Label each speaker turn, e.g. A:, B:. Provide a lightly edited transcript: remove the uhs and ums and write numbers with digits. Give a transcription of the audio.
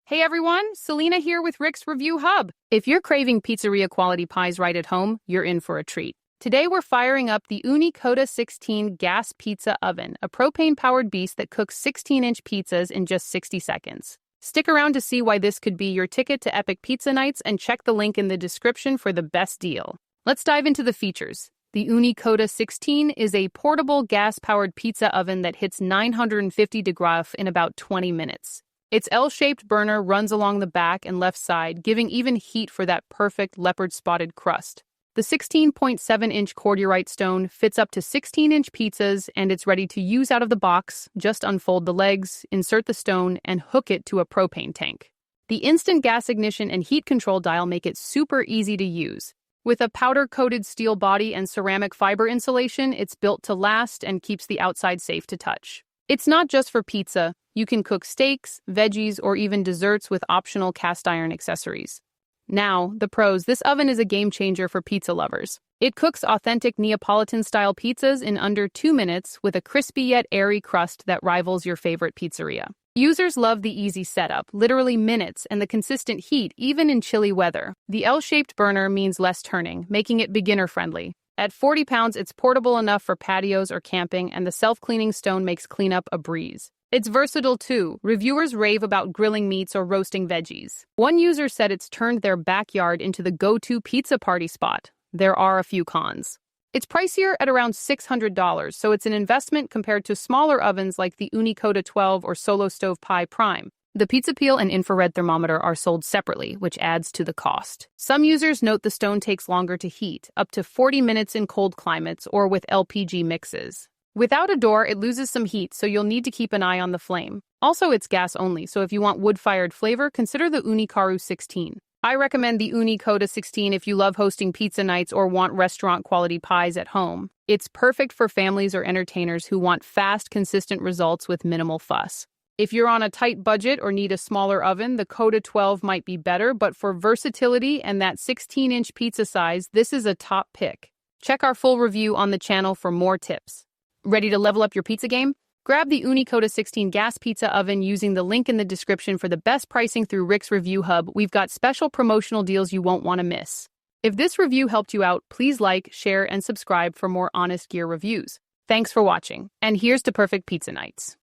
A: Hey everyone, Selena here with Rick's Review Hub. If you're craving pizzeria-quality pies right at home, you're in for a treat. Today we're firing up the Ooni Koda 16 gas pizza oven, a propane-powered beast that cooks 16-inch pizzas in just 60 seconds. Stick around to see why this could be your ticket to epic pizza nights and check the link in the description for the best deal. Let's dive into the features. The Ooni Koda 16 is a portable gas-powered pizza oven that hits 950 degrees in about 20 minutes. Its L-shaped burner runs along the back and left side, giving even heat for that perfect leopard-spotted crust. The 16.7-inch cordierite stone fits up to 16-inch pizzas, and it's ready to use out of the box. Just unfold the legs, insert the stone, and hook it to a propane tank. The instant gas ignition and heat control dial make it super easy to use. With a powder-coated steel body and ceramic fiber insulation, it's built to last and keeps the outside safe to touch. It's not just for pizza. You can cook steaks, veggies, or even desserts with optional cast iron accessories. Now, the pros. This oven is a game changer for pizza lovers. It cooks authentic Neapolitan-style pizzas in under 2 minutes with a crispy yet airy crust that rivals your favorite pizzeria. Users love the easy setup, literally minutes, and the consistent heat, even in chilly weather. The L-shaped burner means less turning, making it beginner-friendly. At 40 pounds, it's portable enough for patios or camping, and the self-cleaning stone makes cleanup a breeze. It's versatile too. Reviewers rave about grilling meats or roasting veggies. One user said it's turned their backyard into the go-to pizza party spot. There are a few cons. It's pricier at around $600, so it's an investment compared to smaller ovens like the Ooni Koda 12 or Solo Stove Pi Prime. The pizza peel and infrared thermometer are sold separately, which adds to the cost. Some users note the stone takes longer to heat, up to 40 minutes in cold climates or with LPG mixes. Without a door, it loses some heat, so you'll need to keep an eye on the flame. Also, it's gas only, so if you want wood-fired flavor, consider the Ooni Koda 16. I recommend the Ooni Koda 16 if you love hosting pizza nights or want restaurant-quality pies at home. It's perfect for families or entertainers who want fast, consistent results with minimal fuss. If you're on a tight budget or need a smaller oven, the Koda 12 might be better, but for versatility and that 16-inch pizza size, this is a top pick. Check our full review on the channel for more tips. Ready to level up your pizza game? Grab the Ooni Koda 16 gas pizza oven using the link in the description for the best pricing through Rick's Review Hub. We've got special promotional deals you won't want to miss. If this review helped you out, please like, share, and subscribe for more honest gear reviews. Thanks for watching, and here's to perfect pizza nights.